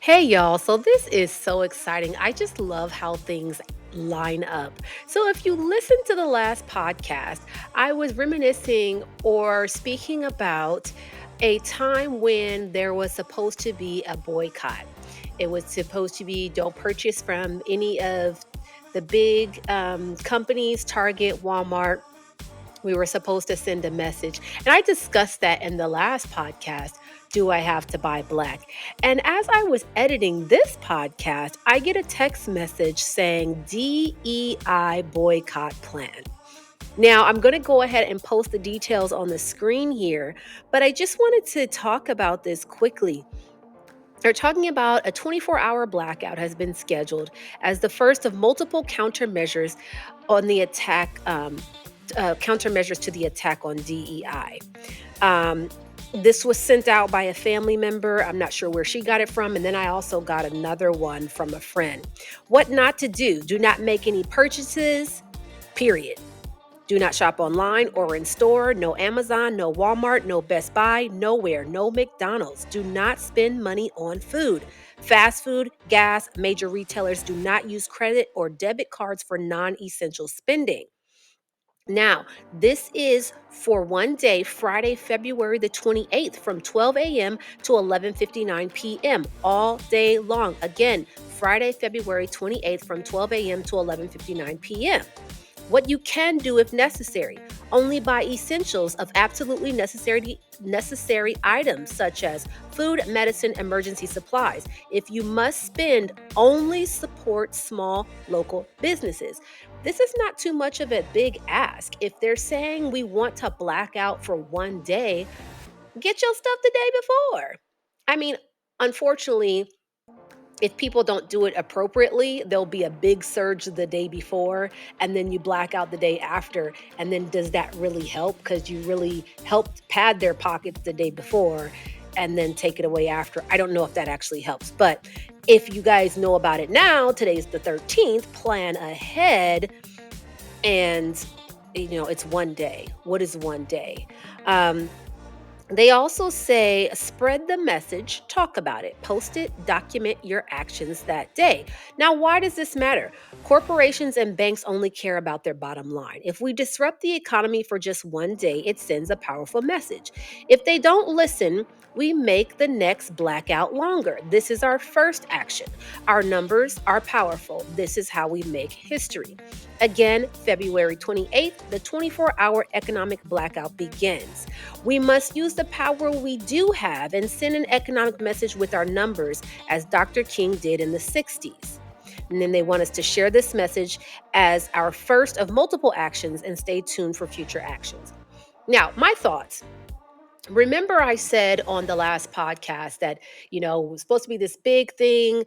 Hey y'all, so this is so exciting. I just love how things line up. So, if you listened to the last podcast, I was reminiscing or speaking about a time when there was supposed to be a boycott. It was supposed to be don't purchase from any of the big companies, Target, Walmart. We were supposed to send a message. And I discussed that in the last podcast. Do I have to buy black? And as I was editing this podcast, I get a text message saying DEI boycott plan. Now, I'm going to go ahead and post the details on the screen here, but I just wanted to talk about this quickly. They're talking about a 24-hour blackout has been scheduled as the first of multiple countermeasures on the attack, countermeasures to the attack on DEI. Um, this was sent out by a family member. I'm not sure where she got it from. And then I also got another one from a friend. What not to do: do not make any purchases, period. Do not shop online or in store. No Amazon, no Walmart, no Best Buy, nowhere, no McDonald's. Do not spend money on food. Fast food, gas, major retailers do not use credit or debit cards for non essential spending. Now, this is for one day, Friday, February the 28th from 12 a.m. to 11:59 p.m. all day long. Again, Friday, February 28th from 12 a.m. to 11:59 p.m. What you can do if necessary: only buy essentials of absolutely necessary items such as food, medicine, emergency supplies. If you must spend, only support small local businesses. This is not too much of a big ask. If they're saying we want to black out for one day, get your stuff the day before. I mean, unfortunately, if people don't do it appropriately, there'll be a big surge the day before, and then you black out the day after. And then does that really help? Because you really helped pad their pockets the day before and then take it away after. I don't know if that actually helps. But if you guys know about it now, today's the 13th, plan ahead. And, it's one day. What is one day? Um, they also say spread the message, talk about it, post it, document your actions that day. Now, why does this matter? Corporations and banks only care about their bottom line. If we disrupt the economy for just one day, it sends a powerful message. If they don't listen, we make the next blackout longer. This is our first action. Our numbers are powerful. This is how we make history. Again, February 28th, the 24-hour economic blackout begins. We must use the power we do have and send an economic message with our numbers, as Dr. King did in the 60s. And then they want us to share this message as our first of multiple actions and stay tuned for future actions. Now, my thoughts. Remember, I said on the last podcast that, it was supposed to be this big thing,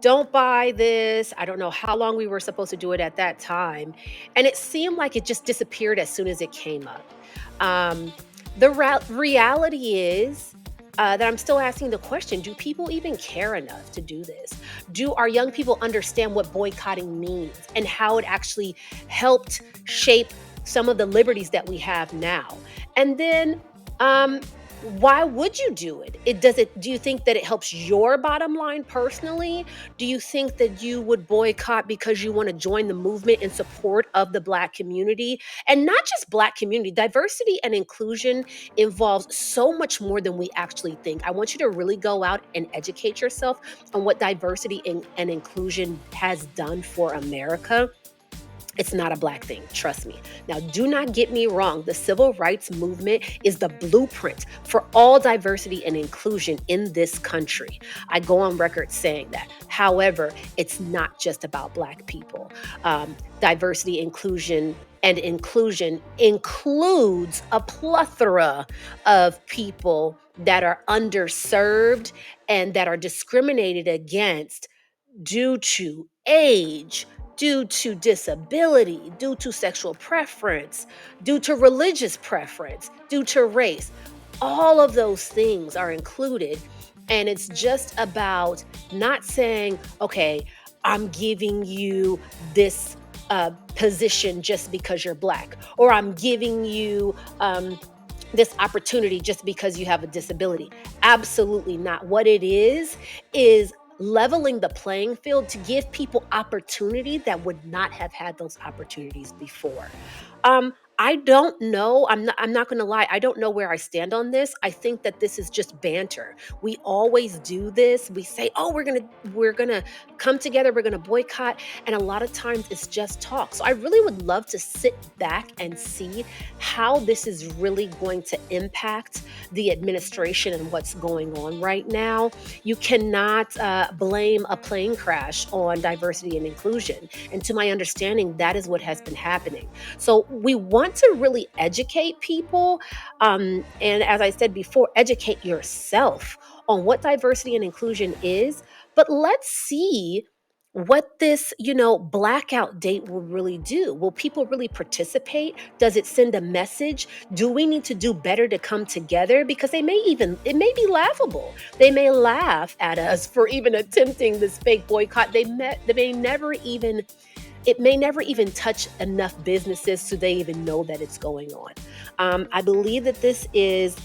don't buy this. I don't know how long we were supposed to do it at that time. And it seemed like it just disappeared as soon as it came up. Um, the reality is that I'm still asking the question: do people even care enough to do this? Do our young people understand what boycotting means and how it actually helped shape some of the liberties that we have now? And then, um, why would you do it? Do you think that it helps your bottom line personally? Do you think that you would boycott because you want to join the movement in support of the Black community? And not just Black community, diversity and inclusion involves so much more than we actually think. I want you to really go out and educate yourself on what diversity and inclusion has done for America. It's not a Black thing, trust me. Now, do not get me wrong. The civil rights movement is the blueprint for all diversity and inclusion in this country. I go on record saying that. However, it's not just about Black people. Diversity, inclusion, and inclusion includes a plethora of people that are underserved and that are discriminated against due to age, due to disability, due to sexual preference, due to religious preference, due to race. All of those things are included. And it's just about not saying, okay, I'm giving you this position just because you're Black, or I'm giving you this opportunity just because you have a disability. Absolutely not. What it is leveling the playing field to give people opportunity that would not have had those opportunities before. I don't know. I'm not going to lie. I don't know where I stand on this. I think that this is just banter. We always do this. We say, "Oh, we're going to come together, we're going to boycott." And a lot of times it's just talk. So I really would love to sit back and see how this is really going to impact the administration and what's going on right now. You cannot blame a plane crash on diversity and inclusion. And to my understanding, that is what has been happening. So we want to really educate people. And as I said before, educate yourself on what diversity and inclusion is. But let's see what this, blackout date will really do. Will people really participate? Does it send a message? Do we need to do better to come together? Because it may be laughable. They may laugh at us for even attempting this fake boycott. They may never even it may never even touch enough businesses so they even know that it's going on. I believe that this is,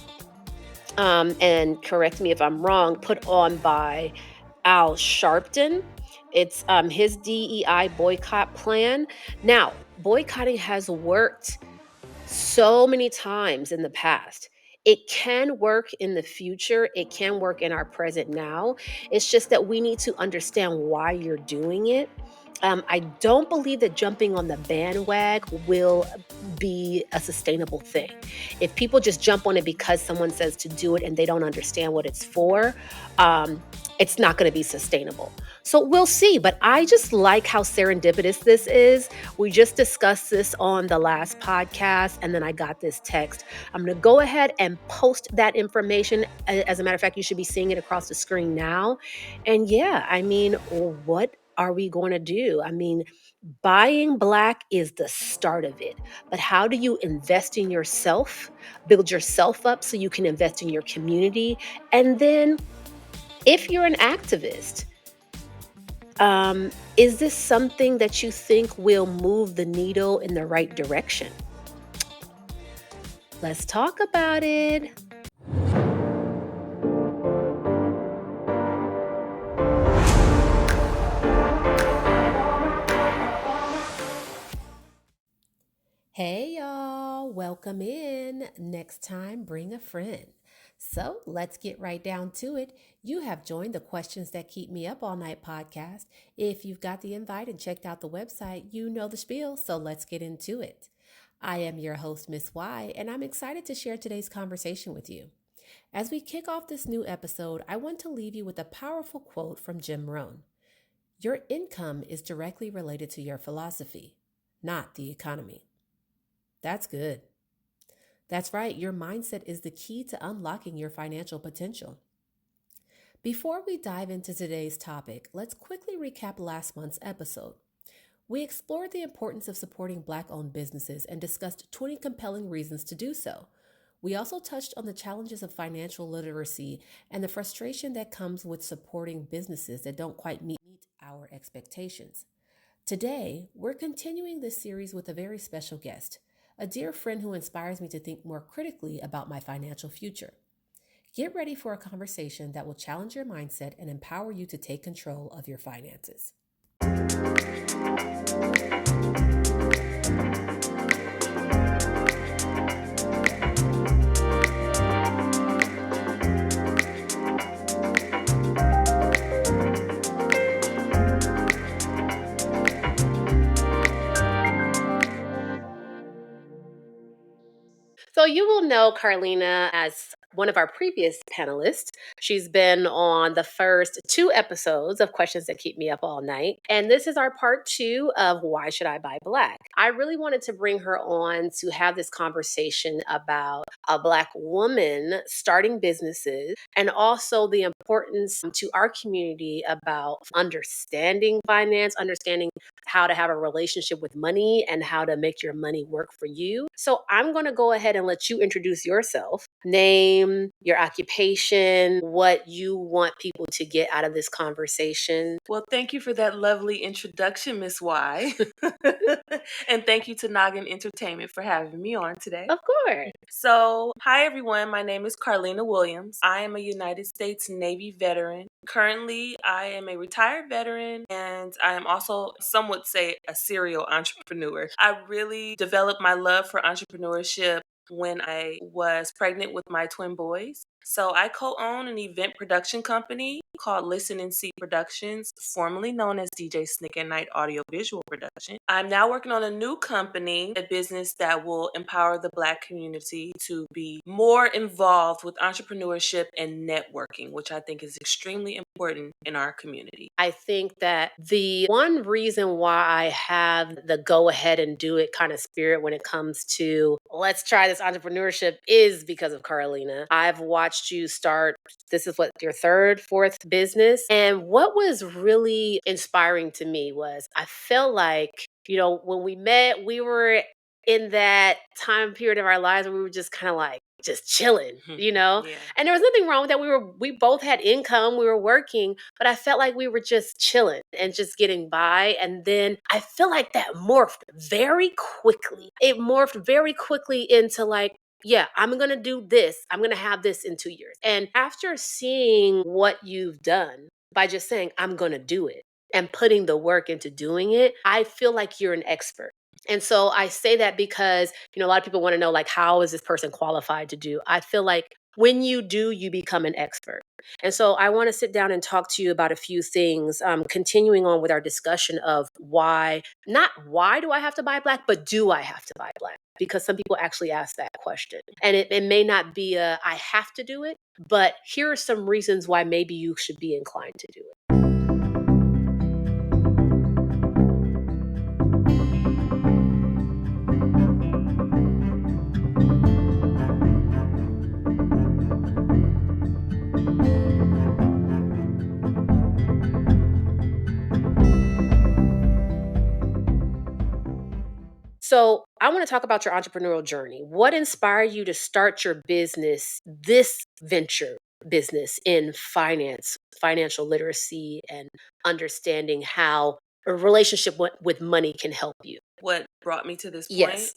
and correct me if I'm wrong, put on by Al Sharpton. It's his DEI boycott plan. Now, boycotting has worked so many times in the past. It can work in the future. It can work in our present now. It's just that we need to understand why you're doing it. I don't believe that jumping on the bandwagon will be a sustainable thing. If people just jump on it because someone says to do it and they don't understand what it's for, um, it's not going to be sustainable. So we'll see. But I just like how serendipitous this is. We just discussed this on the last podcast, and then I got this text. I'm going to go ahead and post that information. As a matter of fact, you should be seeing it across the screen now. And yeah, I mean, what are we going to do? I mean, buying black is the start of it. But how do you invest in yourself, build yourself up so you can invest in your community? And then, if you're an activist, is this something that you think will move the needle in the right direction? Let's talk about it. Hey, y'all, welcome in. Next time, bring a friend. So let's get right down to it. You have joined the Questions That Keep Me Up All Night podcast. If you've got the invite and checked out the website, you know the spiel, so let's get into it. I am your host, Miss Y, and I'm excited to share today's conversation with you. As we kick off this new episode, I want to leave you with a powerful quote from Jim Rohn. Your income is directly related to your philosophy, not the economy. That's good. That's right, your mindset is the key to unlocking your financial potential. Before we dive into today's topic, let's quickly recap last month's episode. We explored the importance of supporting Black owned businesses and discussed 20 compelling reasons to do so. We also touched on the challenges of financial literacy and the frustration that comes with supporting businesses that don't quite meet our expectations. Today, we're continuing this series with a very special guest, a dear friend who inspires me to think more critically about my financial future. Get ready for a conversation that will challenge your mindset and empower you to take control of your finances. So you will know Carlina as one of our previous panelists. She's been on the first two episodes of Questions That Keep Me Up All Night. And this is our part two of Why Should I Buy Black? I really wanted to bring her on to have this conversation about a Black woman starting businesses and also the importance to our community about understanding finance, understanding how to have a relationship with money and how to make your money work for you. So I'm going to go ahead and let you introduce yourself. Name, name, your occupation, what you want people to get out of this conversation. Well, thank you for that lovely introduction, Miss Y. And thank you to Noggin Entertainment for having me on today. Of course. So, hi everyone. My name is Carlina Williams. I am a United States Navy veteran. Currently, I am a retired veteran and I am also, some would say, a serial entrepreneur. I really developed my love for entrepreneurship when I was pregnant with my twin boys. So I co-own an event production company called Listen and See Productions, formerly known as DJ Snick and Night Audio Visual Production. I'm now working on a new company, a business that will empower the Black community to be more involved with entrepreneurship and networking, which I think is extremely important in our community. I think that the one reason why I have the go ahead and do it kind of spirit when it comes to let's try this entrepreneurship is because of Carlina. I've watched you start, this is what, your third, fourth business. And what was really inspiring to me was I felt like, when we met, we were in that time period of our lives where we were just kind of like, just chilling, Yeah. And there was nothing wrong with that. We both had income, we were working, but I felt like we were just chilling and just getting by. And then I feel like that morphed very quickly. It morphed very quickly into like, yeah, I'm going to do this. I'm going to have this in 2 years. And after seeing what you've done by just saying, I'm going to do it and putting the work into doing it, I feel like you're an expert. And so I say that because, a lot of people want to know, like, how is this person qualified to do? I feel like when you do, you become an expert. And so I want to sit down and talk to you about a few things, continuing on with our discussion of why, not why do I have to buy black, but do I have to buy black? Because some people actually ask that question. And it may not be a, I have to do it, but here are some reasons why maybe you should be inclined to do it. So, I want to talk about your entrepreneurial journey. What inspired you to start your business, this venture business in finance, financial literacy, and understanding how a relationship with money can help you? What brought me to this point? Yes.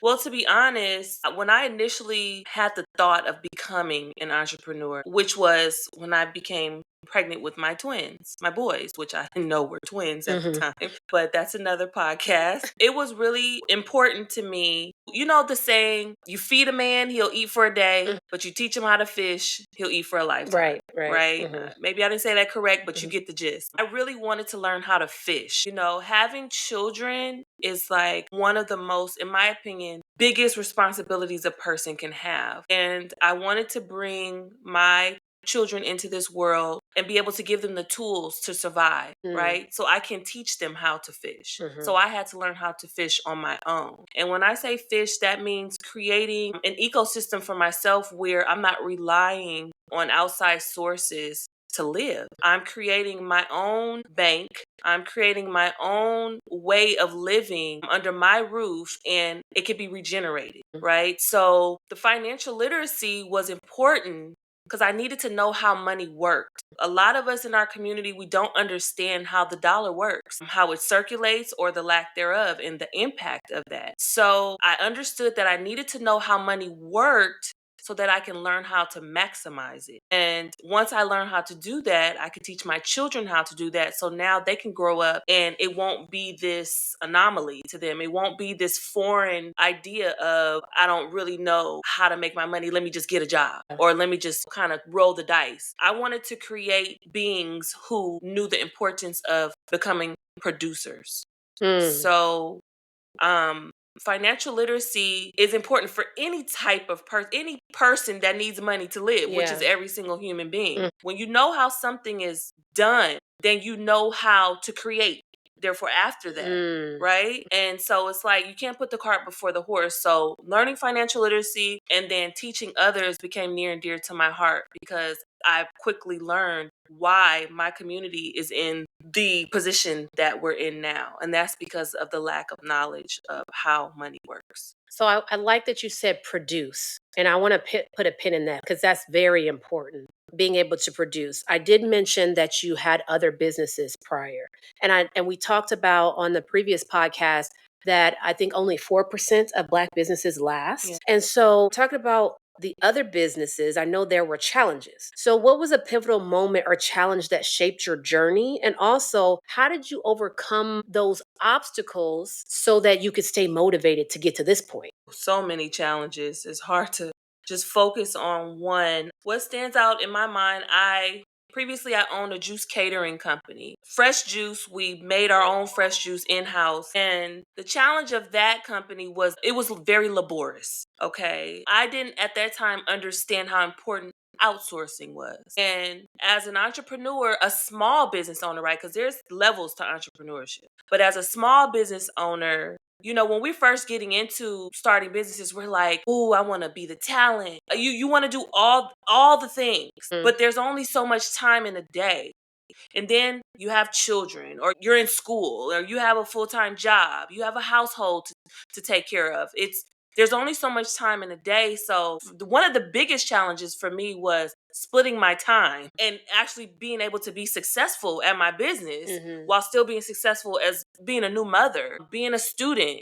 Well, to be honest, when I initially had the thought of becoming an entrepreneur, which was when I became pregnant with my twins, my boys, which I didn't know were twins at the time, but that's another podcast. It was really important to me. You know the saying, you feed a man, he'll eat for a day, but you teach him how to fish, he'll eat for a lifetime. Right? Maybe I didn't say that correct, but you get the gist. I really wanted to learn how to fish. Having children is like one of the most, in my opinion, biggest responsibilities a person can have. And I wanted to bring my children into this world and be able to give them the tools to survive, right? So I can teach them how to fish. So I had to learn how to fish on my own. And when I say fish, that means creating an ecosystem for myself where I'm not relying on outside sources to live. I'm creating my own bank. I'm creating my own way of living under my roof, and it can be regenerated, right? So the financial literacy was important because I needed to know how money worked. A lot of us in our community, we don't understand how the dollar works, how it circulates or the lack thereof, and the impact of that. So I understood that I needed to know how money worked so that I can learn how to maximize it. And once I learn how to do that, I could teach my children how to do that. So now they can grow up and it won't be this anomaly to them. It won't be this foreign idea of, I don't really know how to make my money. Let me just get a job or let me just kind of roll the dice. I wanted to create beings who knew the importance of becoming producers. So, financial literacy is important for any type of person, any person that needs money to live, which is every single human being. When you know how something is done, then you know how to create therefore after that. Mm. Right. And so it's like you can't put the cart before the horse. So learning financial literacy and then teaching others became near and dear to my heart because I quickly learned why my community is in the position that we're in now. And that's because of the lack of knowledge of how money works. So I like that you said produce, and I want to put a pin in that because that's very important. Being able to produce. I did mention that you had other businesses prior, and we talked about on the previous podcast that I think only 4% of Black businesses last. Yeah. And so talking about the other businesses, I know there were challenges. So, what was a pivotal moment or challenge that shaped your journey? And also, how did you overcome those obstacles so that you could stay motivated to get to this point? So many challenges. It's hard to just focus on one. What stands out in my mind, previously I owned a juice catering company. Fresh juice, we made our own fresh juice in-house. And the challenge of that company was it was very laborious. Okay. I didn't at that time understand how important outsourcing was. And as an entrepreneur, a small business owner, right? Because there's levels to entrepreneurship. But as a small business owner, when we're first getting into starting businesses, we're like, "Ooh, I want to be the talent." You want to do all the things, Mm. but there's only so much time in a day. And then you have children, or you're in school, or you have a full-time job, you have a household to take care of. There's only so much time in a day. So one of the biggest challenges for me was splitting my time and actually being able to be successful at my business while still being successful as being a new mother, being a student,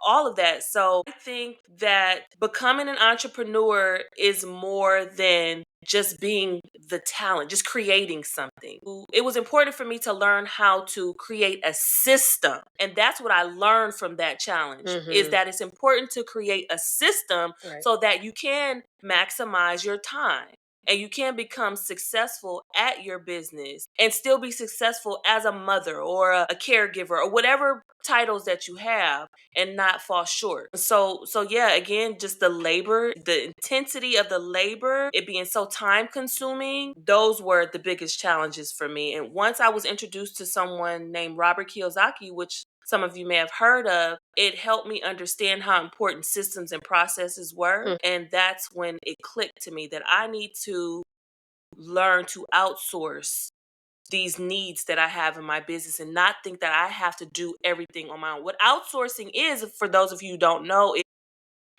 all of that. So I think that becoming an entrepreneur is more than just being the talent, just creating something. It was important for me to learn how to create a system. And that's what I learned from that challenge is that it's important to create a system Right. so that you can maximize your time. And you can become successful at your business and still be successful as a mother or a caregiver or whatever titles that you have and not fall short. So yeah, again, just the labor, the intensity of the labor, it being so time consuming, those were the biggest challenges for me. And once I was introduced to someone named Robert Kiyosaki, which some of you may have heard of, it helped me understand how important systems and processes were. And that's when it clicked to me that I need to learn to outsource these needs that I have in my business and not think that I have to do everything on my own. What outsourcing is, for those of you who don't know,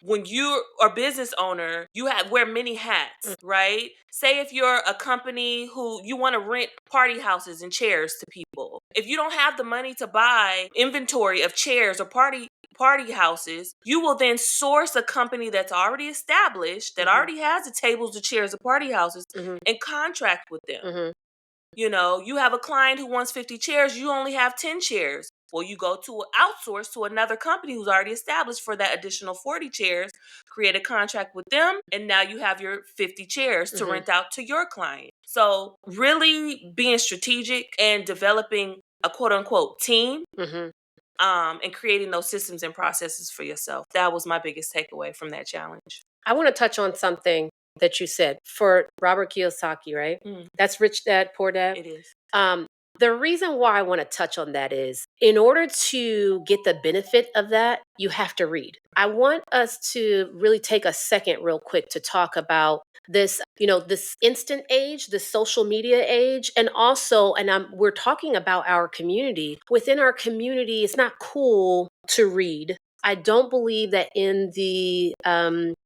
when you are a business owner, you wear many hats, right? Say if you're a company who you want to rent party houses and chairs to people. If you don't have the money to buy inventory of chairs or party houses, you will then source a company that's already established, that already has the tables, the chairs, the party houses, and contract with them. You have a client who wants 50 chairs, you only have 10 chairs. Well, you go to outsource to another company who's already established for that additional 40 chairs, create a contract with them, and now you have your 50 chairs to rent out to your client. So really being strategic and developing a quote unquote team, and creating those systems and processes for yourself. That was my biggest takeaway from that challenge. I want to touch on something that you said for Robert Kiyosaki, right? That's Rich Dad, Poor Dad. It is. The reason why I want to touch on that is in order to get the benefit of that, you have to read. I want us to really take a second real quick to talk about this, this instant age, the social media age, and also, we're talking about our community. Within our community, it's not cool to read. I don't believe that in the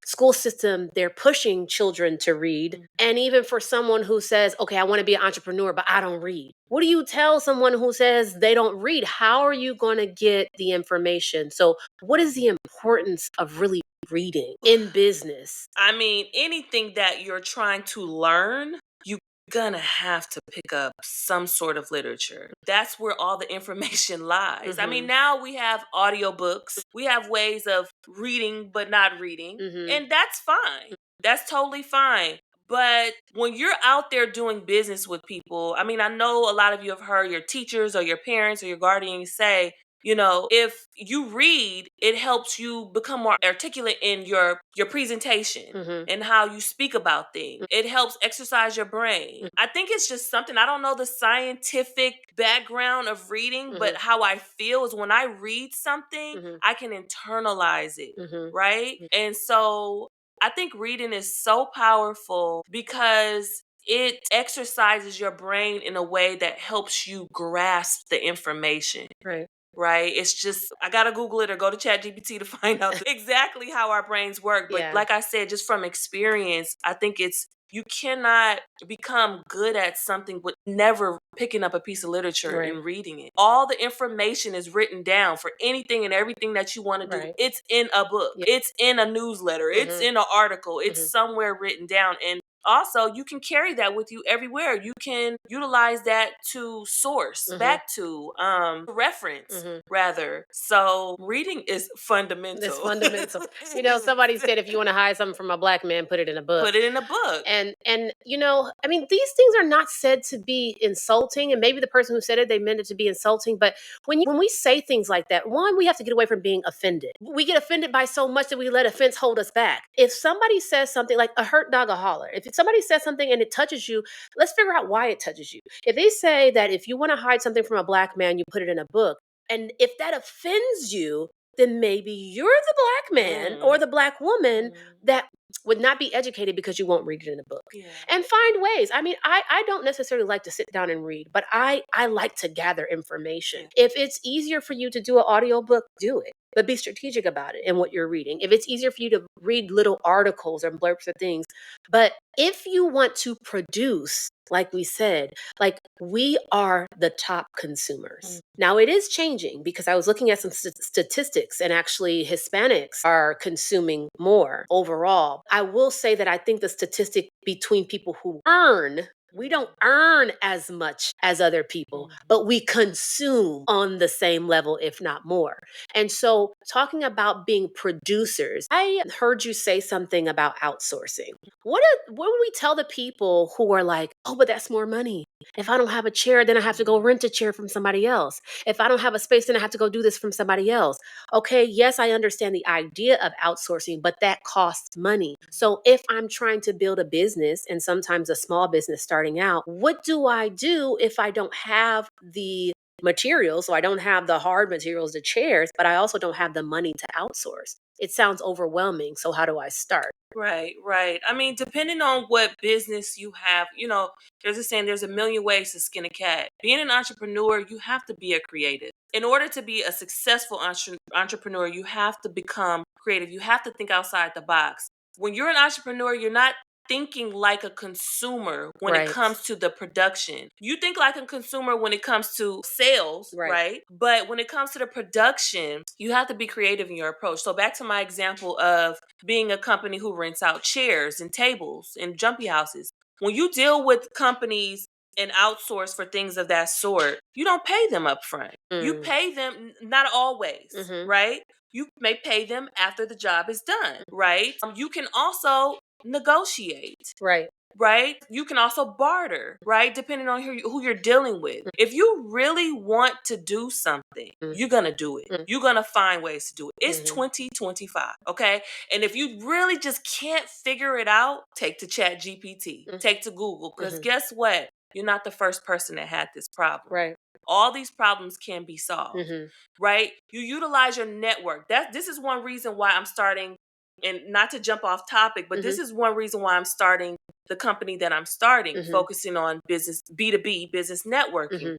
school system, they're pushing children to read. And even for someone who says, okay, I want to be an entrepreneur, but I don't read. What do you tell someone who says they don't read? How are you going to get the information? So what is the importance of really reading in business? I mean, anything that you're trying to learn, you're gonna have to pick up some sort of literature. That's where all the information lies. I mean, now we have audiobooks, we have ways of reading but not reading, and that's fine. That's totally fine. But when you're out there doing business with people, I mean, I know a lot of you have heard your teachers or your parents or your guardians say, If you read, it helps you become more articulate in your presentation and how you speak about things. It helps exercise your brain. I think it's just something, I don't know the scientific background of reading, but how I feel is when I read something, I can internalize it, right? And so I think reading is so powerful because it exercises your brain in a way that helps you grasp the information. Right. It's just, I gotta Google it or go to ChatGPT to find out exactly how our brains work. But Yeah. like I said, just from experience, I think you cannot become good at something with never picking up a piece of literature and reading it. All the information is written down for anything and everything that you want to do. It's in a book. Yeah. It's in a newsletter. It's in an article. It's somewhere written down. And also, you can carry that with you everywhere. You can utilize that to source back to, reference rather. So reading is fundamental. It's fundamental. Somebody said if you want to hide something from a black man, put it in a book. Put it in a book. And I mean, these things are not said to be insulting, and maybe the person who said it, they meant it to be insulting. But when we say things like that, one, we have to get away from being offended. We get offended by so much that we let offense hold us back. If somebody says something like a hurt dog a holler, if somebody says something and it touches you, let's figure out why it touches you. If they say that if you want to hide something from a black man, you put it in a book, and if that offends you, then maybe you're the black man or the black woman that would not be educated because you won't read it in a book. And find ways. I mean, I don't necessarily like to sit down and read, but I like to gather information. If it's easier for you to do an audiobook, do it. But be strategic about it and what you're reading. If it's easier for you to read little articles or blurbs of things. But if you want to produce, like we said, like we are the top consumers. Now it is changing because I was looking at some statistics, and actually Hispanics are consuming more overall. I will say that I think the statistic between people who earn, we don't earn as much as other people, but we consume on the same level, if not more. And so talking about being producers, I heard you say something about outsourcing. What would we tell the people who are like, oh, but that's more money. If I don't have a chair, then I have to go rent a chair from somebody else. If I don't have a space, then I have to go do this from somebody else. Okay, yes, I understand the idea of outsourcing, but that costs money. So if I'm trying to build a business, and sometimes a small business starting out, what do I do if I don't have the materials? So I don't have the hard materials, the chairs, but I also don't have the money to outsource. It sounds overwhelming. So how do I start? Right. I mean, depending on what business you have, there's a saying, there's a million ways to skin a cat. Being an entrepreneur, you have to be a creative. In order to be a successful entrepreneur, you have to become creative. You have to think outside the box. When you're an entrepreneur, you're not thinking like a consumer when it comes to the production. You think like a consumer when it comes to sales, right? But when it comes to the production, you have to be creative in your approach. So back to my example of being a company who rents out chairs and tables and jumpy houses. When you deal with companies and outsource for things of that sort, you don't pay them up front. You pay them, not always, right? You may pay them after the job is done, right? You can also negotiate. Right? You can also barter, right? Depending on who you're dealing with. If you really want to do something, you're going to do it. You're going to find ways to do it. It's 2025, okay? And if you really just can't figure it out, take to ChatGPT, take to Google, because guess what? You're not the first person that had this problem. All these problems can be solved, right? You utilize your network. This is one reason why I'm starting, and not to jump off topic, but this is one reason why I'm starting the company that I'm starting, focusing on business, B2B, business networking.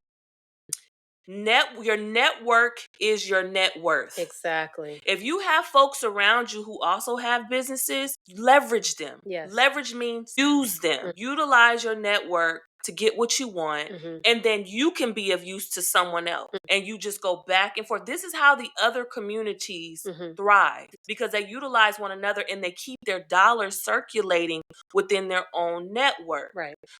Your network is your net worth. Exactly. If you have folks around you who also have businesses, leverage them. Yes. Leverage means use them. Utilize your network to get what you want, and then you can be of use to someone else. And you just go back and forth. This is how the other communities thrive, because they utilize one another and they keep their dollars circulating within their own network.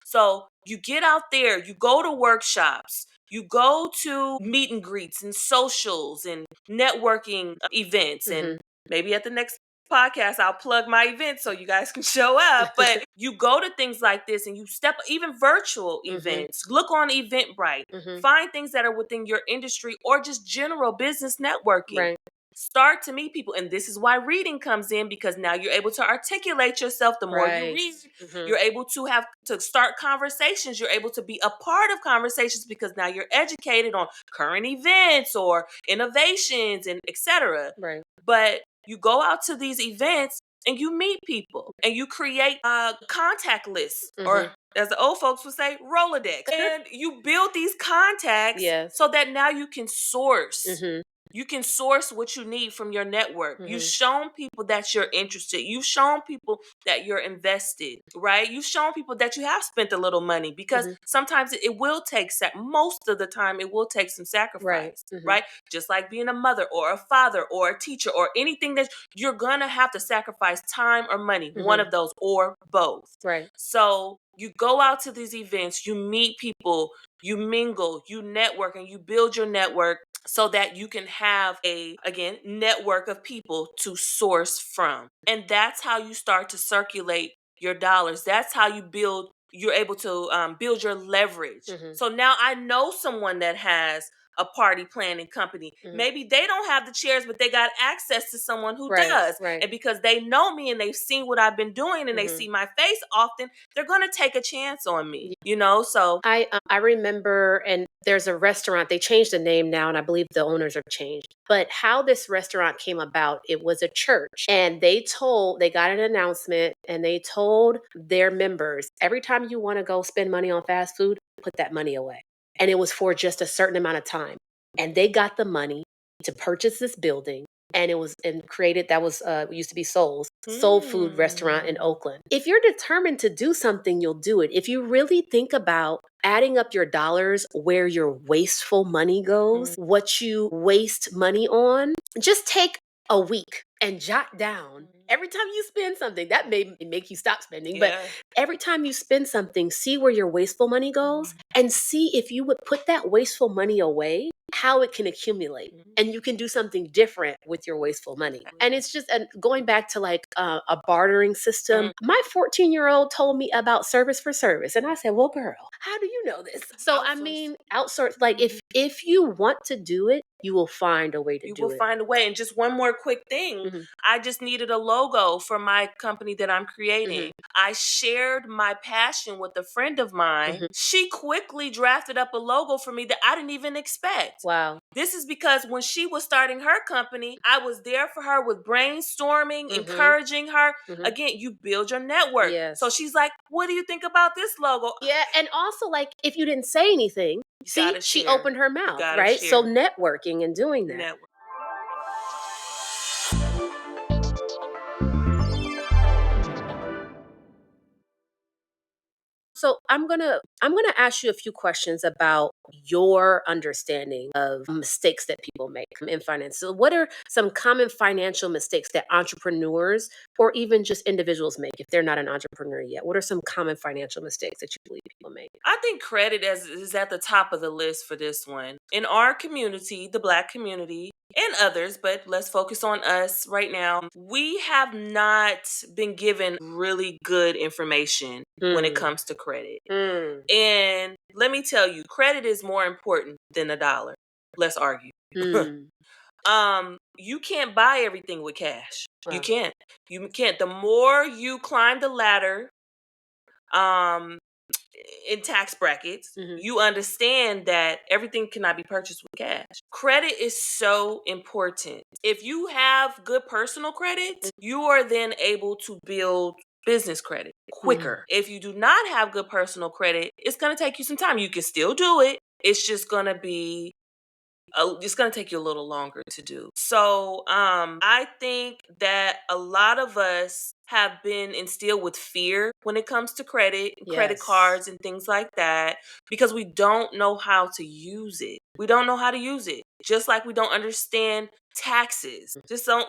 So you get out there, you go to workshops, you go to meet and greets and socials and networking events, and maybe at the next podcast, I'll plug my event so you guys can show up. But you go to things like this and you step, even virtual events, look on Eventbrite, find things that are within your industry or just general business networking. Right. Start to meet people. And this is why reading comes in, because now you're able to articulate yourself. The more you read, you're able to have to start conversations. You're able to be a part of conversations because now you're educated on current events or innovations and etc. Right. But you go out to these events and you meet people and you create a contact list, or as the old folks would say, Rolodex. And you build these contacts so that now you can source. You can source what you need from your network. You've shown people that you're interested. You've shown people that you're invested, right? You've shown people that you have spent a little money, because sometimes it will take, most of the time, it will take some sacrifice, right? Just like being a mother or a father or a teacher or anything that you're going to have to sacrifice time or money, one of those or both. Right. So you go out to these events, you meet people, you mingle, you network, and you build your network so that you can have again, network of people to source from. And that's how you start to circulate your dollars. That's how you're able to build your leverage. So now I know someone that has a party planning company. Maybe they don't have the chairs, but they got access to someone who does. And because they know me and they've seen what I've been doing and they see my face often, they're going to take a chance on me, so. I remember, and there's a restaurant, they changed the name now, and I believe the owners have changed. But how this restaurant came about, it was a church, and they got an announcement, and they told their members, every time you want to go spend money on fast food, put that money away. And it was for just a certain amount of time. And they got the money to purchase this building. And it was created, that was used to be Soul Food Restaurant in Oakland. If you're determined to do something, you'll do it. If you really think about adding up your dollars, where your wasteful money goes, what you waste money on, just take a week and jot down every time you spend something. That may make you stop spending, but every time you spend something, see where your wasteful money goes and see if you would put that wasteful money away, how it can accumulate, and you can do something different with your wasteful money. And it's just going back to like a bartering system. My 14-year-old told me about service for service, and I said, well, girl, how do you know this? So I mean, outsource. Like if you want to do it, you will find a way to do it. You will find a way. And just one more quick thing. I just needed a logo for my company that I'm creating. I shared my passion with a friend of mine. She quickly drafted up a logo for me that I didn't even expect. Wow. This is because when she was starting her company, I was there for her with brainstorming, encouraging her. Again, you build your network. Yes. So she's like, what do you think about this logo? Yeah. And also, like, if you didn't say anything, see, she opened her mouth, right? So networking and doing that. So I'm gonna ask you a few questions about your understanding of mistakes that people make in finance. So what are some common financial mistakes that entrepreneurs or even just individuals make if they're not an entrepreneur yet? What are some common financial mistakes that you believe people make? I think credit is at the top of the list for this one. In our community, the Black community, and others, but let's focus on us right now. We have not been given really good information when it comes to credit. And let me tell you, credit is more important than a dollar. Let's argue. You can't buy everything with cash. Wow. You can't. You can't. The more you climb the ladder, in tax brackets, you understand that everything cannot be purchased with cash. Credit is so important. If you have good personal credit, you are then able to build business credit quicker. If you do not have good personal credit, it's going to take you some time. You can still do it. It's just going to be it's going to take you a little longer to do. So I think that a lot of us have been instilled with fear when it comes to credit, credit cards and things like that, because we don't know how to use it. We don't know how to use it. Just like we don't understand taxes.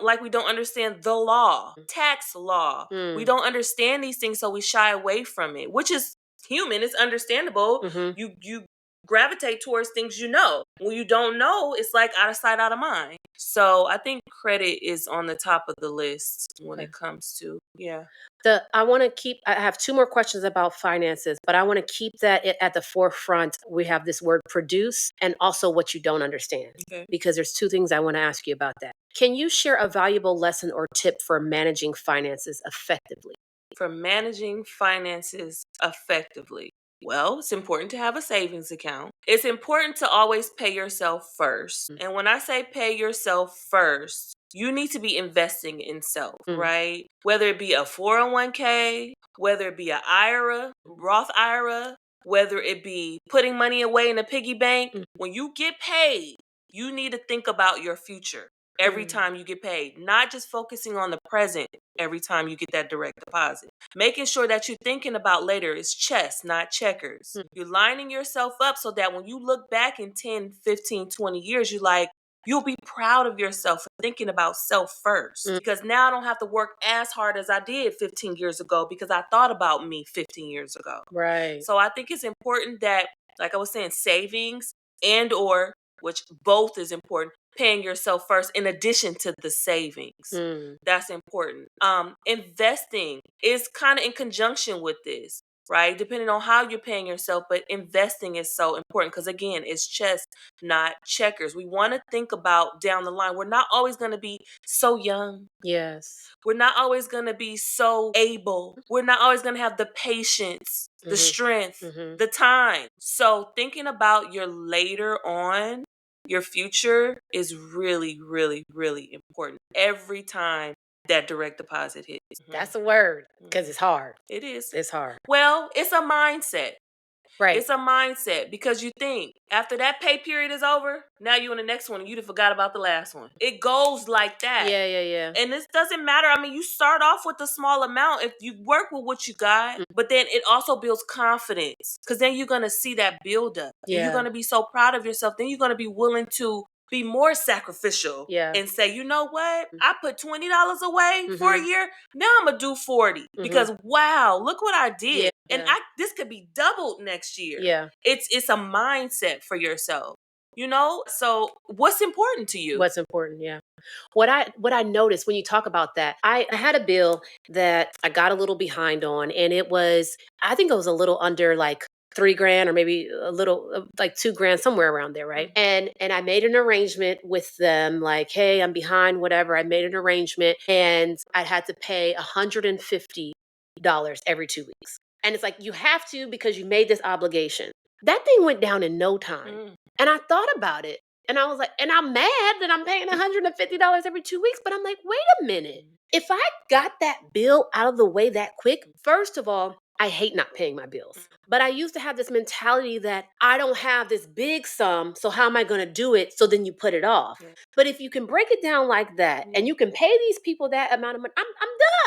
Like we don't understand the law, tax law. We don't understand these things, so we shy away from it, which is human. It's understandable. You gravitate towards things you know. When you don't know, it's like out of sight, out of mind. So I think credit is on the top of the list when Okay. it comes to, yeah. I have two more questions about finances, but I want to keep that at the forefront. We have this word produce and also what you don't understand, Okay. because there's two things I want to ask you about that. Can you share a valuable lesson or tip for managing finances effectively? For managing finances effectively? Well, it's important to have a savings account. It's important to always pay yourself first. Mm. And when I say pay yourself first, you need to be investing in self, Mm. right? Whether it be a 401k, whether it be an IRA, Roth IRA, whether it be putting money away in a piggy bank, Mm. when you get paid, you need to think about your future every Mm. time you get paid, not just focusing on the present every time you get that direct deposit. Making sure that you're thinking about later is chess, not checkers. Mm. You're lining yourself up so that when you look back in 10, 15, 20 years, you'll be proud of yourself for thinking about self first. Mm. Because now I don't have to work as hard as I did 15 years ago because I thought about me 15 years ago. Right. So I think it's important that, like I was saying, savings and or, which both is important, paying yourself first in addition to the savings. Mm. That's important. Investing is kind of in conjunction with this, right? Depending on how you're paying yourself, but investing is so important because again, it's chess, not checkers. We want to think about down the line. We're not always going to be so young. Yes. We're not always going to be so able. We're not always going to have the patience, the Hmm. strength, Hmm. the time. So thinking about your later on, your future is really, really, really important every time that direct deposit hits. That's a word, because it's hard. It is. It's hard. Well, it's a mindset. Right. It's a mindset because you think after that pay period is over, now you in the next one and you'd have forgot about the last one. It goes like that. Yeah, yeah, yeah. And this doesn't matter. I mean, you start off with a small amount if you work with what you got, Mm. but then it also builds confidence because then you're going to see that build up and you're Yeah. going to be so proud of yourself. Then you're going to be willing to be more sacrificial Yeah. and say, you know what? Mm. I put $20 away for a Mhm. year. Now I'm going to do 40 Mhm. because wow, look what I did. Yeah. And this could be doubled next year. Yeah. It's a mindset for yourself. You know? So what's important to you? What's important, yeah. What I noticed when you talk about that, I had a bill that I got a little behind on, and I think it was a little under like 3 grand, or maybe a little like 2 grand, somewhere around there, right? And I made an arrangement with them, like, hey, I'm behind, whatever. I made an arrangement, and I had to pay $150 every 2 weeks. And it's like, you have to, because you made this obligation. That thing went down in no time. Mm. And I thought about it. And I was like, and I'm mad that I'm paying $150 every 2 weeks. But I'm like, wait a minute. If I got that bill out of the way that quick, first of all, I hate not paying my bills. But I used to have this mentality that I don't have this big sum, so how am I going to do it? So then you put it off. Yeah. But if you can break it down like that, and you can pay these people that amount of money, I'm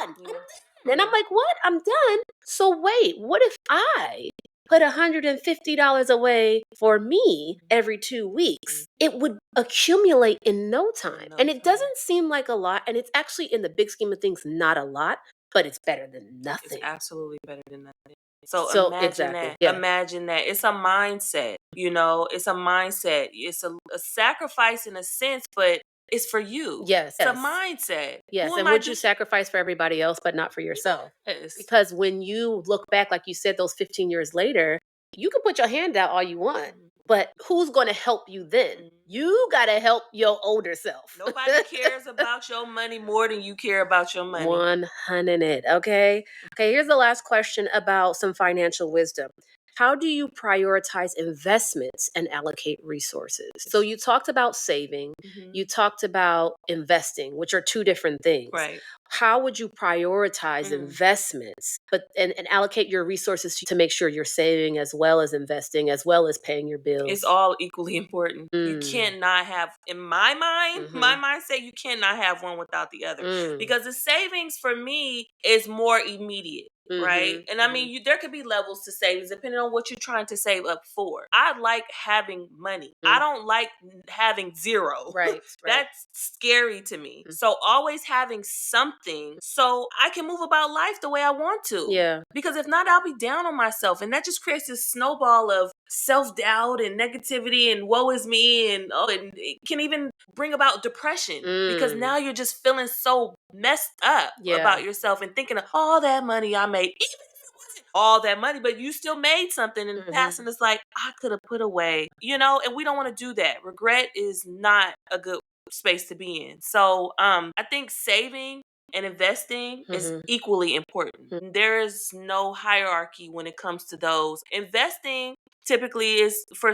done. I'm Yeah. done. And I'm like, what? I'm done. So wait, what if I put $150 away for me every 2 weeks? It would accumulate in no time. no And it time. doesn't seem like a lot. And it's actually, in the big scheme of things, not a lot, but it's better than It's nothing. absolutely better than nothing. So imagine exactly. that. Yeah. Imagine that. It's a mindset. You know, it's a mindset. It's a sacrifice in a sense, but it's for you. Yes. It's a mindset. Yes. Who And am I would you just? sacrifice for everybody else, but not for yourself? Yes. Because when you look back, like you said, those 15 years later, you can put your hand out all you want, but who's going to help you then? You got to help your older self. Nobody cares about your money more than you care about your money. 100. Okay. Okay. Here's the last question about some financial wisdom. How do you prioritize investments and allocate resources? So you talked about saving, you talked about investing, which are two different things. Right. How would you prioritize investments, and allocate your resources to make sure you're saving as well as investing, as well as paying your bills? It's all equally important. You Mm. cannot have, in my mind, my mindset, you cannot have one without the other. Mm. Because the savings for me is more immediate. right? Mhm. And I mean, there could be levels to savings depending on what you're trying to save up for. I like having money. I Mm. don't like having zero. Right, right. That's scary to me. Mm. So always having something so I can move about life the way I want to. Yeah. Because if not, I'll be down on myself. And that just creates this snowball of self doubt and negativity and woe is me. And it can even bring about depression because Mm. now you're just feeling so messed up Yeah. about yourself and thinking of all that money I made, even if it wasn't all that money, but you still made something in the past. Mhm. And it's like, I could have put away, and we don't want to do that. Regret is not a good space to be in. So I think saving and investing is Mhm. equally important. Mm. There is no hierarchy when it comes to those. Investing typically is for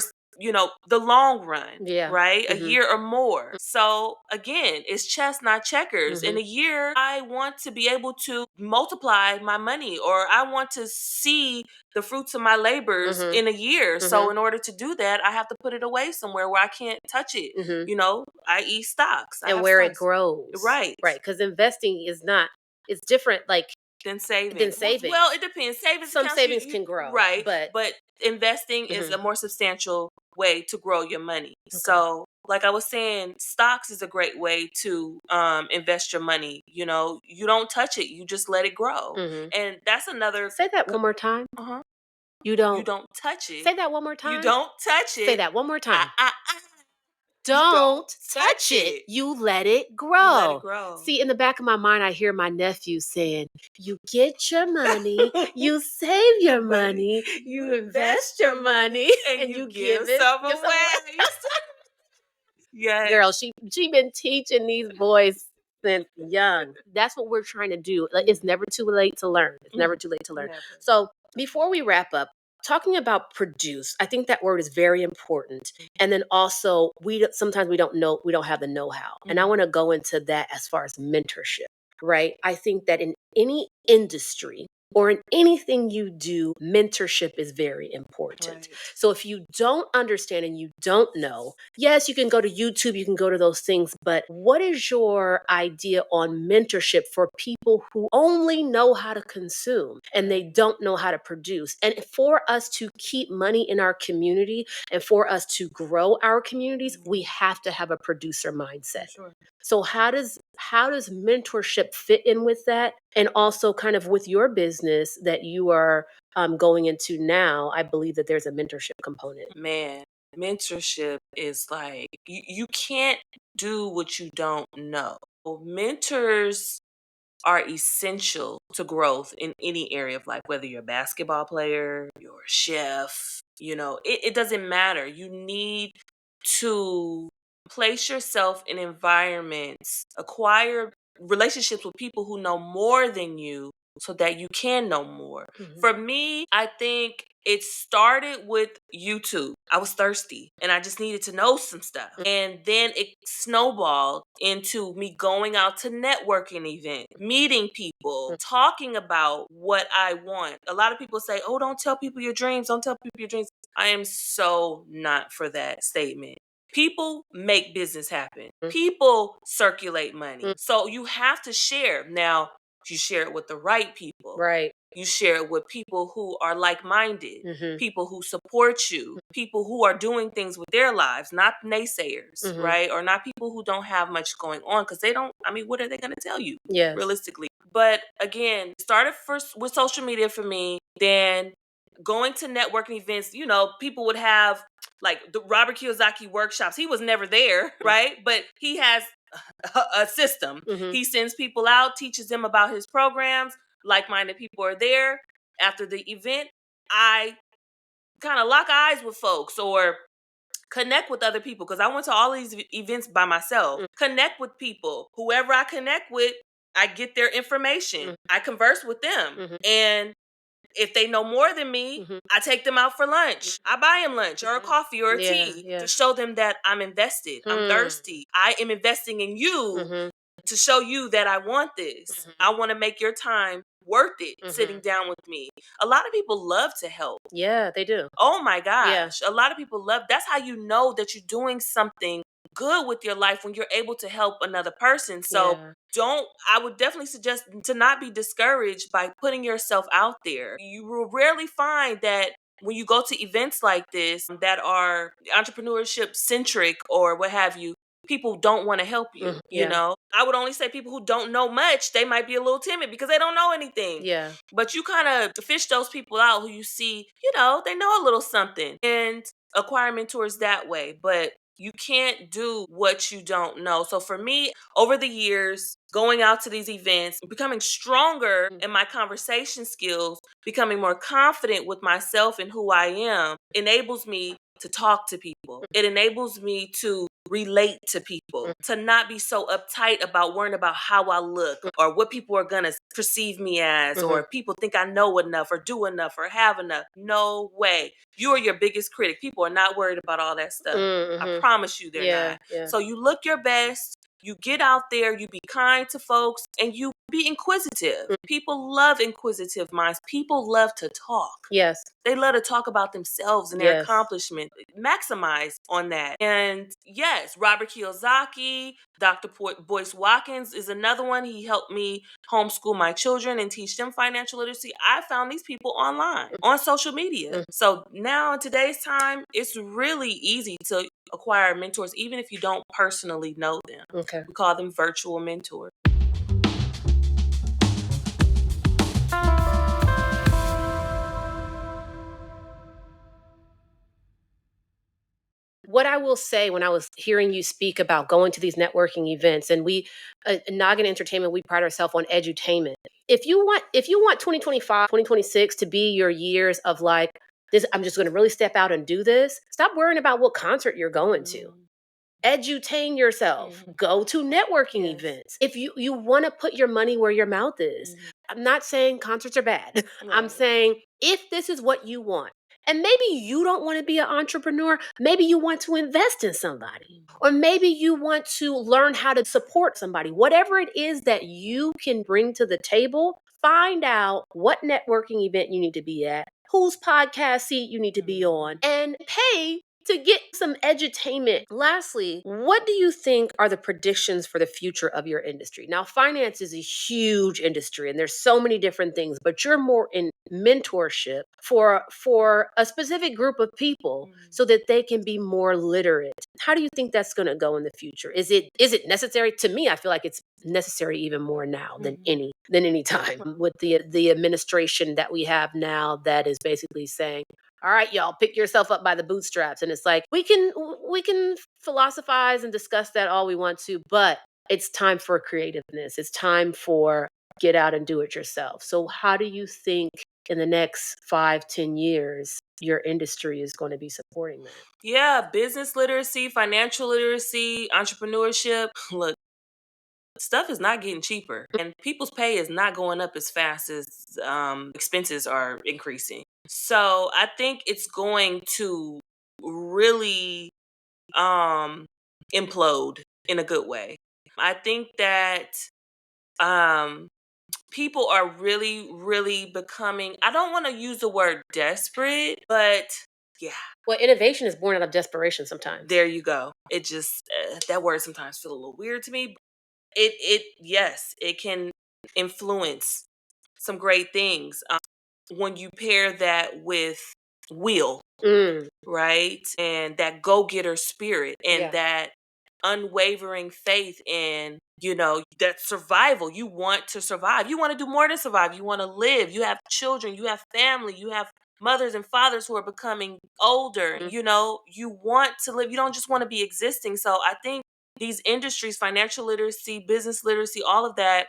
the long run, Yeah. right? A Mhm. year or more. So again, it's chess, not checkers. In Mhm. a year, I want to be able to multiply my money, or I want to see the fruits of my labors Mhm. in a year. So Mhm. in order to do that, I have to put it away somewhere where I can't touch it, Mhm. i.e. stocks. I And have where it stocks. grows. Right. Right, because investing is not, it's different, like, Than than saving. Well, savings. it depends. Savings Some accounts, savings can grow, right, but but investing is a mhm. more substantial way to grow your money. Okay. So, like I was saying, stocks is a great way to invest your money. You don't touch it; you just let it grow, Mhm. and that's another. Say that one more time. Uh huh. You You don't don't touch it. say that one more You time. don't touch Say it. that one more Ah, time. ah, ah. You don't Don't touch touch it. it. You let it You let it grow. grow. See, in the back of my mind, I hear my nephew saying, "You get your money, you save your Money. money, You you invest invest your your money money, and and you you give some give some away." away. Yes. Girl, she been teaching these boys since young. That's what we're trying to do. Like, it's never too late to learn. It's never too late to learn. Never. So before we wrap up, talking about produce, I think that word is very important. And then also, sometimes we don't have the know-how. And I want to go into that as far as mentorship, right? I think that in any industry or in anything you do, mentorship is very important. Right. So if you don't understand and you don't know, yes, you can go to YouTube, you can go to those things, but what is your idea on mentorship for people who only know how to consume and they don't know how to produce? And for us to keep money in our community and for us to grow our communities, we have to have a producer mindset. Sure. So how does mentorship fit in with that? And also kind of with your business that you are going into now, I believe that there's a mentorship component. Man, mentorship is like you can't do what you don't know. Mentors are essential to growth in any area of life, whether you're a basketball player, you're a chef, it doesn't matter. You need to place yourself in environments, acquire relationships with people who know more than you so that you can know more. Mhm. For me, I think it started with YouTube. I was thirsty and I just needed to know some stuff. And then it snowballed into me going out to networking events, meeting people, talking about what I want. A lot of people say, "Oh, don't tell people your dreams. Don't tell people your dreams." I am so not for that statement. People make business happen. Mm. People circulate money. Mm. So you have to share. Now, you share it with the right people. Right. You share it with people who are like minded, Mhm. people who support you, people who are doing things with their lives, not naysayers, Mhm. right? Or not people who don't have much going on because they don't, I mean, what are they going to tell you Yes. realistically? But again, started first with social media for me, then going to networking events, people would have like the Robert Kiyosaki workshops. He was never there, right? But he has a system. Mhm. He sends people out, teaches them about his programs. Like-minded people are there. After the event, I kind of lock eyes with folks or connect with other people because I went to all these events by myself. Mm. Connect with people. Whoever I connect with, I get their information. Mm. I converse with them. Mhm. And if they know more than me, Mhm. I take them out for lunch. I buy them lunch or a Mhm. coffee or a Yeah, tea yeah. to show them that I'm invested. I'm thirsty. I am investing in you Mhm. to show you that I want this. Mhm. I want to make your time worth it sitting Mhm. down with me. A lot of people love to help. Yeah, they do. Oh my Yeah. gosh. A lot of people love. That's how you know that you're doing something good with your life when you're able to help another person. So Yeah. I would definitely suggest to not be discouraged by putting yourself out there. You will rarely find that when you go to events like this that are entrepreneurship centric or what have you, people don't want to help you. You Yeah. know, I would only say people who don't know much, they might be a little timid because they don't know anything. Yeah. But you kind of fish those people out who you see, they know a little something, and acquire mentors that way. But you can't do what you don't know. So for me, over the years, going out to these events, becoming stronger in my conversation skills, becoming more confident with myself and who I am, enables me to talk to people. It enables me to relate to people, to not be so uptight about worrying about how I look or what people are going to perceive me as, or people think I know enough or do enough or have enough. No way. You are your biggest critic. People are not worried about all that stuff. I promise you they're Yeah. not. Yeah. So you look your best, you get out there, you be kind to folks, and you be inquisitive. People love inquisitive minds. People love to talk. Yes. They love to talk about themselves and their Yes. accomplishment. Maximize on that. And yes, Robert Kiyosaki, Dr. Boyce Watkins is another one. He helped me homeschool my children and teach them financial literacy. I found these people online, on social media. So now in today's time, it's really easy to acquire mentors, even if you don't personally know them. Okay. We call them virtual mentors. What I will say, when I was hearing you speak about going to these networking events, and we, Noggin Entertainment, we pride ourselves on edutainment. If you want 2025, 2026 to be your years of like this, I'm just going to really step out and do this. Stop worrying about what concert you're going to. Edutain yourself. Go to networking events. If you want to put your money where your mouth is. I'm not saying concerts are bad. I'm saying if this is what you want, and maybe you don't want to be an entrepreneur, maybe you want to invest in somebody, or maybe you want to learn how to support somebody. Whatever it is that you can bring to the table, find out what networking event you need to be at, whose podcast seat you need to be on, and pay to get some edutainment. Lastly, what do you think are the predictions for the future of your industry? Now, finance is a huge industry and there's so many different things, but you're more in mentorship for a specific group of people so that they can be more literate. How do you think that's going to go in the future? Is it necessary? To me, I feel like it's necessary even more now than any time with the administration that we have now that is basically saying, all right, y'all, pick yourself up by the bootstraps. And it's like, we can philosophize and discuss that all we want to, but it's time for creativeness. It's time for get out and do it yourself. So how do you think in the next 5-10 years your industry is going to be supporting that? Yeah, business literacy, financial literacy, entrepreneurship. Look, stuff is not getting cheaper, and people's pay is not going up as fast as expenses are increasing. So I think it's going to really implode in a good way. I think that um, people are really, really becoming, I don't want to use the word desperate, but yeah, Well, innovation is born out of desperation sometimes. there you go. It just, that word sometimes feel a little weird to me. Yes, it can influence some great things when you pair that with will, Mm, right? And that go-getter spirit and yeah. that unwavering faith in, that survival. You want to survive. You want to do more than survive. You want to live. You have children, you have family, you have mothers and fathers who are becoming older. You want to live. You don't just want to be existing. So I think these industries, financial literacy, business literacy, all of that,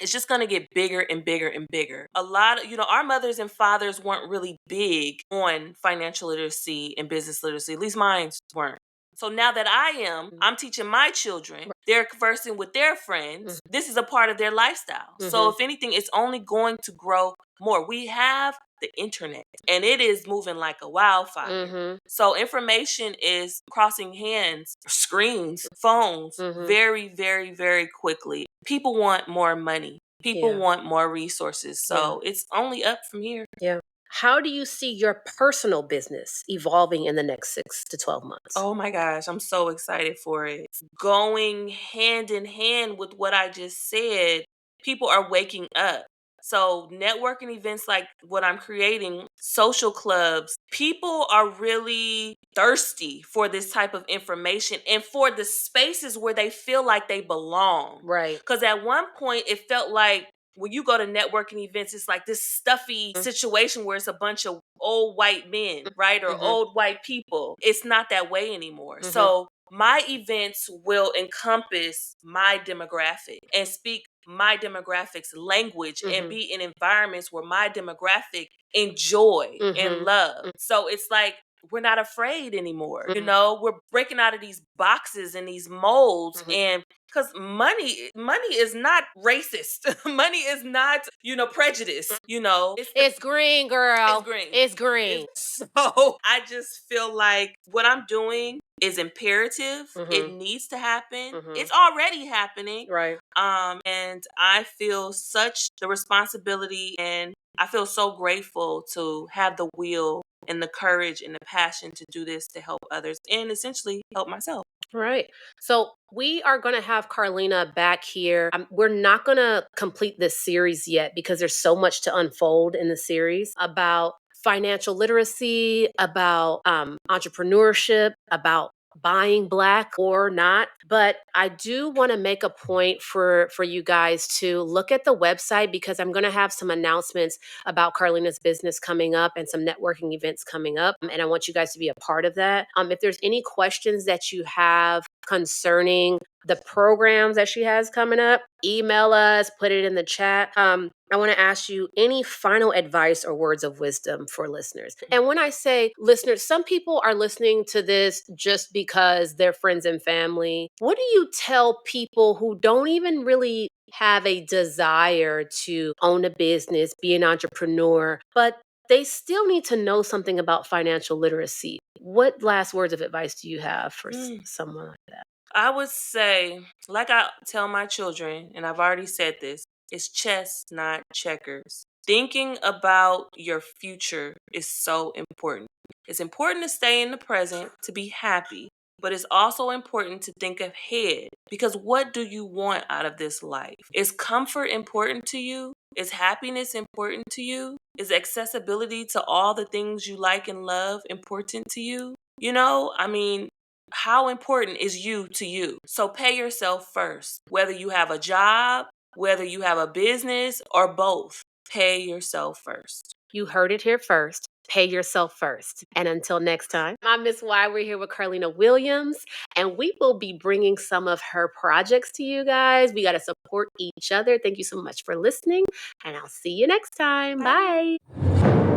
it's just going to get bigger and bigger and bigger. A lot of, our mothers and fathers weren't really big on financial literacy and business literacy. At least mine weren't. So now that I'm teaching my children, they're conversing with their friends. This is a part of their lifestyle. So if anything, it's only going to grow more. We have the internet and it is moving like a wildfire. So information is crossing hands, screens, phones very, very, very quickly. People want more money. People Yeah. want more resources. Yeah. So it's only up from here. Yeah. How do you see your personal business evolving in the next 6 to 12 months? Oh my gosh, I'm so excited for it. Going hand in hand with what I just said, people are waking up. So, networking events like what I'm creating, social clubs, people are really thirsty for this type of information and for the spaces where they feel like they belong. Right. Because at one point, it felt like when you go to networking events, it's like this stuffy situation where it's a bunch of old white men, right? Or Mhm. old white people. It's not that way anymore. Mhm. So my events will encompass my demographic and speak my demographic's language and Mhm. be in environments where my demographic enjoy and Mhm. love. So it's like we're not afraid anymore. You Mhm. know, we're breaking out of these boxes and these molds, Mhm. and because money is not racist. Money is not, prejudice. It's green, It's girl. green. It's green. So I just feel like what I'm doing is imperative. It Mhm. needs to happen. Mhm. It's already happening. Right. And I feel such the responsibility, and I feel so grateful to have the will and the courage and the passion to do this to help others and essentially help myself. Right. So we are going to have Carlina back here. We're not going to complete this series yet because there's so much to unfold in the series about financial literacy, about entrepreneurship, about buying black or not. But I do want to make a point for you guys to look at the website because I'm going to have some announcements about Carlina's business coming up and some networking events coming up. And I want you guys to be a part of that. If there's any questions that you have concerning the programs that she has coming up, email us, put it in the chat. I want to ask you any final advice or words of wisdom for listeners. And when I say listeners, some people are listening to this just because they're friends and family. What do you tell people who don't even really have a desire to own a business, be an entrepreneur, but they still need to know something about financial literacy? What last words of advice do you have for Mm. someone like that? I would say, like I tell my children, and I've already said this, it's chess, not checkers. Thinking about your future is so important. It's important to stay in the present, to be happy, but it's also important to think ahead because what do you want out of this life? Is comfort important to you? Is happiness important to you? Is accessibility to all the things you like and love important to you? I mean, how important is you to you? So pay yourself first. Whether you have a job, whether you have a business, or both, pay yourself first. You heard it here first. Pay yourself first. And until next time, I'm Miss Y. We're here with Carlina Williams, and we will be bringing some of her projects to you guys. We got to support each other. Thank you so much for listening, and I'll see you next time. Bye. Bye.